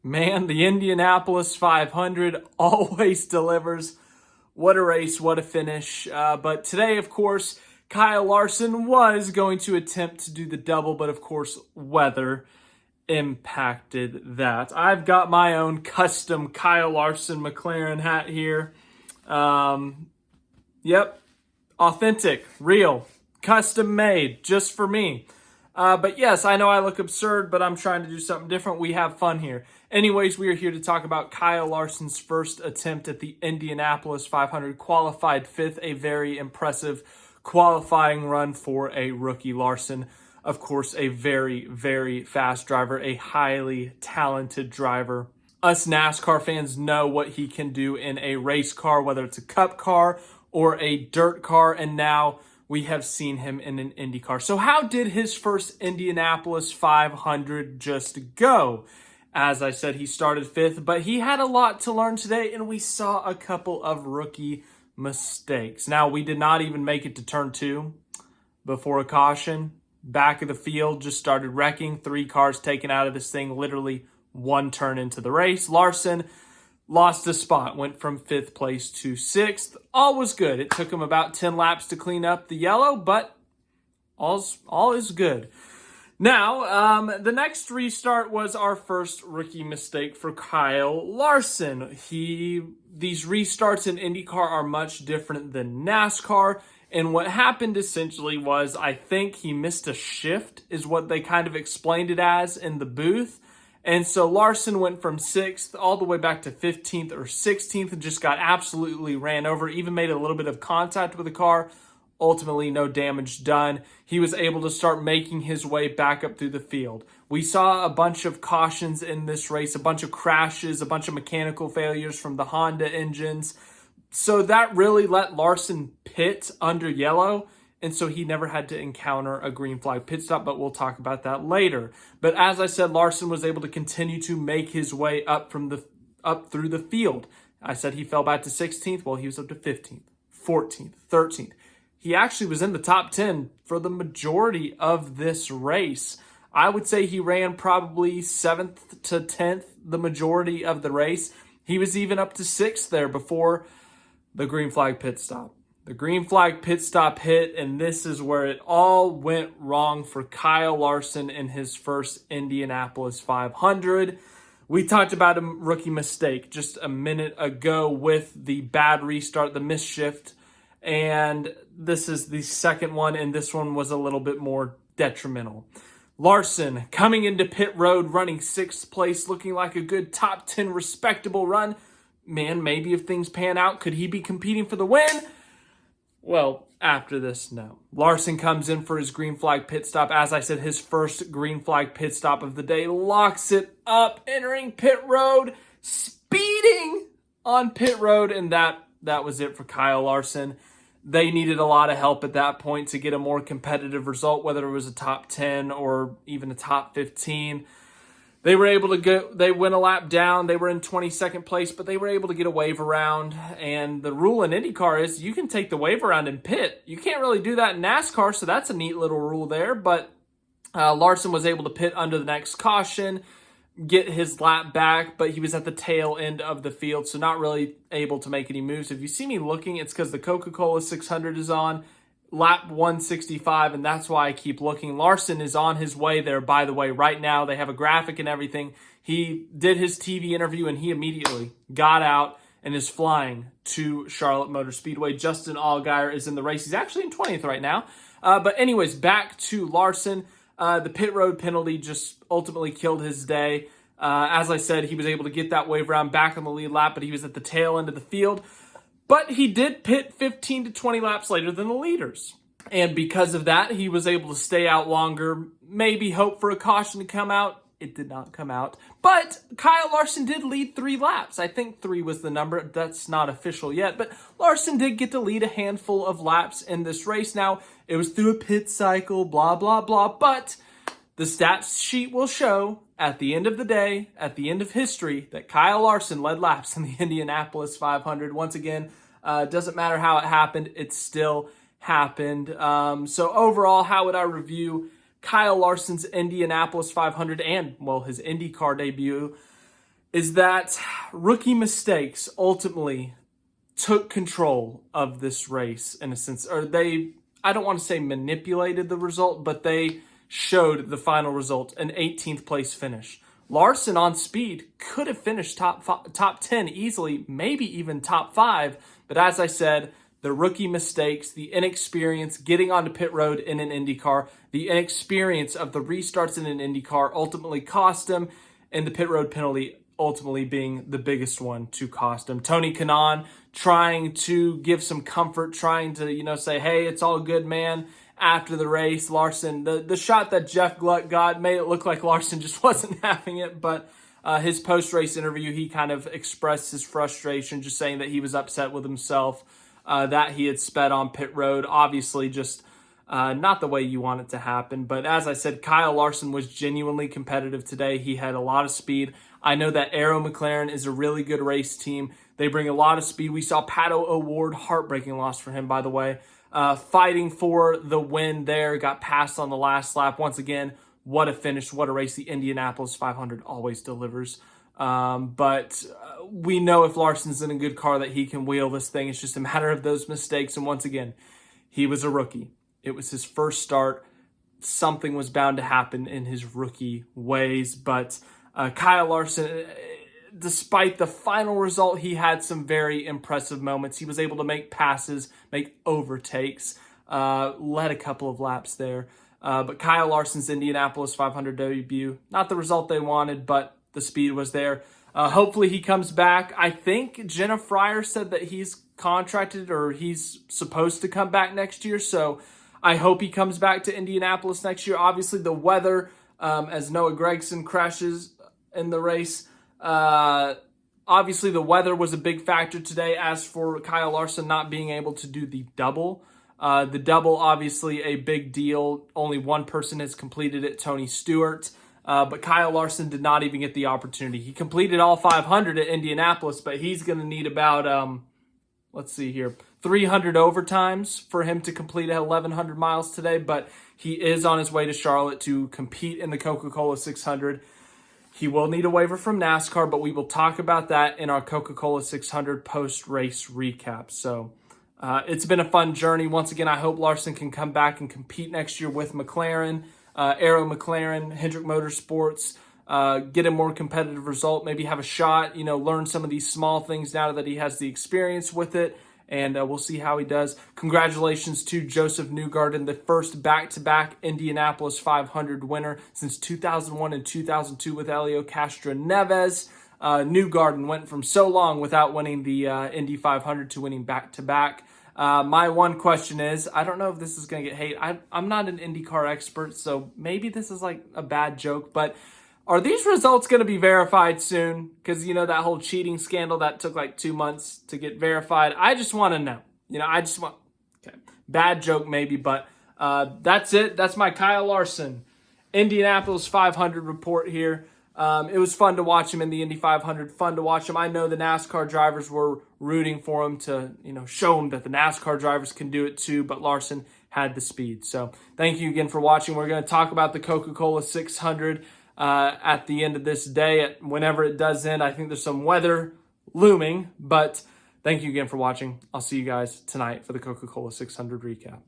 Man, the Indianapolis 500 always delivers. What a race, what a finish. But today, of course, Kyle Larson was going to attempt to do the double, but of course, weather impacted that. I've got my own custom Kyle Larson McLaren hat here. Yep, authentic, real, custom made, just for me. But yes, I know I look absurd, but I'm trying to do something different. We have fun here. Anyways, we are here to talk about Kyle Larson's first attempt at the Indianapolis 500, qualified fifth, a very impressive qualifying run for a rookie Larson. Of course, a very, very fast driver, a highly talented driver. Us NASCAR fans know what he can do in a race car, whether it's a cup car or a dirt car, and now we have seen him in an Indy car. So how did his first Indianapolis 500 just go? As I said, he started fifth, but he had a lot to learn today, and we saw a couple of rookie mistakes. Now, we did not even make it to turn two before a caution. Back of the field just started wrecking. 3 cars taken out of this thing, literally one turn into the race. Larson lost a spot, went from 5th place to 6th. All was good. It took him about 10 laps to clean up the yellow, but all is good. Now, the next restart was our first rookie mistake for Kyle Larson. These restarts in IndyCar are much different than NASCAR. And what happened essentially was, I think he missed a shift, is what they kind of explained it as in the booth. And so Larson went from 6th all the way back to 15th or 16th and just got absolutely ran over, even made a little bit of contact with the car. Ultimately, no damage done. He was able to start making his way back up through the field. We saw a bunch of cautions in this race, a bunch of crashes, a bunch of mechanical failures from the Honda engines. So that really let Larson pit under yellow, and so he never had to encounter a green flag pit stop, but we'll talk about that later. But as I said, Larson was able to continue to make his way up through the field. I said he fell back to 16th. Well, he was up to 15th, 14th, 13th. He actually was in the top 10 for the majority of this race. I would say he ran probably 7th to 10th the majority of the race. He was even up to 6th there before the green flag pit stop. The green flag pit stop hit, and this is where it all went wrong for Kyle Larson in his first Indianapolis 500. We talked about a rookie mistake just a minute ago with the bad restart, the missed shift. And this is the second one, and this one was a little bit more detrimental. Larson coming into pit road, running 6th place, looking like a good top 10 respectable run. Man, maybe if things pan out, could he be competing for the win? Well, after this, no. Larson comes in for his green flag pit stop. As I said, his first green flag pit stop of the day, locks it up, entering pit road, speeding on pit road, and that was it for Kyle Larson. They needed a lot of help at that point to get a more competitive result, whether it was a top 10 or even a top 15. They were able to they went a lap down. They were in 22nd place, but they were able to get a wave around. And the rule in IndyCar is you can take the wave around and pit. You can't really do that in NASCAR, so that's a neat little rule there. But Larson was able to pit under the next caution, get his lap back, but he was at the tail end of the field, so not really able to make any moves. If you see me looking, it's because the Coca-Cola 600 is on lap 165, and that's why I keep looking. Larson is on his way there, by the way, right now. They have a graphic and everything. He did his TV interview, and he immediately got out and is flying to Charlotte Motor Speedway. Justin Allgaier is in the race. He's actually in 20th right now. But anyways, back to Larson. The pit road penalty just ultimately killed his day. As I said, he was able to get that wave around back on the lead lap, but he was at the tail end of the field. But he did pit 15 to 20 laps later than the leaders. And because of that, he was able to stay out longer, maybe hope for a caution to come out. It did not come out. But Kyle Larson did lead 3 laps. I think 3 was the number. That's not official yet. But Larson did get to lead a handful of laps in this race. Now, it was through a pit cycle, blah, blah, blah. But the stats sheet will show at the end of the day, at the end of history, that Kyle Larson led laps in the Indianapolis 500. Once again, doesn't matter how it happened. It still happened. So overall, how would I review Kyle Larson's Indianapolis 500 and, well, his IndyCar debut? is that rookie mistakes ultimately took control of this race in a sense, or I don't want to say manipulated the result, but they showed the final result, an 18th place finish. Larson on speed could have finished top 10 easily, maybe even top 5. But as I said, the rookie mistakes, the inexperience getting onto pit road in an Indy car, the inexperience of the restarts in an Indy car ultimately cost him, and the pit road penalty ultimately being the biggest one to cost him. Tony Kanaan trying to give some comfort, trying to, say, hey, it's all good, man. After the race, Larson, the shot that Jeff Gluck got made it look like Larson just wasn't having it, but his post-race interview, he kind of expressed his frustration, just saying that he was upset with himself, that he had sped on pit road. Obviously, just not the way you want it to happen. But as I said, Kyle Larson was genuinely competitive today. He had a lot of speed. I know that Arrow McLaren is a really good race team. They bring a lot of speed. We saw Pato O'Ward, heartbreaking loss for him, by the way, fighting for the win there, got passed on the last lap. Once again, what a finish, what a race. The Indianapolis 500 always delivers. But we know if Larson's in a good car that he can wheel this thing. It's just a matter of those mistakes. And once again, he was a rookie. It was his first start. Something was bound to happen in his rookie ways. But Kyle Larson, despite the final result, he had some very impressive moments. He was able to make passes, make overtakes, led a couple of laps there. But Kyle Larson's Indianapolis 500 debut, not the result they wanted, but the speed was there. Hopefully he comes back. I think Jenna Fryer said that he's contracted or he's supposed to come back next year. So I hope he comes back to Indianapolis next year. Obviously the weather, as Noah Gragson crashes in the race, obviously the weather was a big factor today. As for Kyle Larson not being able to do the double, obviously a big deal. Only one person has completed it, Tony Stewart. But Kyle Larson did not even get the opportunity. He completed all 500 at Indianapolis, but he's going to need about, 300 overtimes for him to complete 1,100 miles today. But he is on his way to Charlotte to compete in the Coca-Cola 600. He will need a waiver from NASCAR, but we will talk about that in our Coca-Cola 600 post-race recap. So it's been a fun journey. Once again, I hope Larson can come back and compete next year with McLaren, Arrow McLaren, Hendrick Motorsports, get a more competitive result, maybe have a shot, learn some of these small things now that he has the experience with it, and we'll see how he does. Congratulations to Joseph Newgarden, the first back-to-back Indianapolis 500 winner since 2001 and 2002 with Helio Castroneves. Newgarden went from so long without winning the Indy 500 to winning back-to-back. My one question is, I don't know if this is going to get hate. I'm not an IndyCar expert, so maybe this is like a bad joke, but are these results going to be verified soon? Because, that whole cheating scandal that took like 2 months to get verified. I just want to know. Okay, bad joke maybe, but that's it. That's my Kyle Larson Indianapolis 500 report here. It was fun to watch him in the Indy 500, fun to watch him. I know the NASCAR drivers were rooting for him to, show him that the NASCAR drivers can do it too, but Larson had the speed. So thank you again for watching. We're going to talk about the Coca-Cola 600 at the end of this day, whenever it does end. I think there's some weather looming, but thank you again for watching. I'll see you guys tonight for the Coca-Cola 600 recap.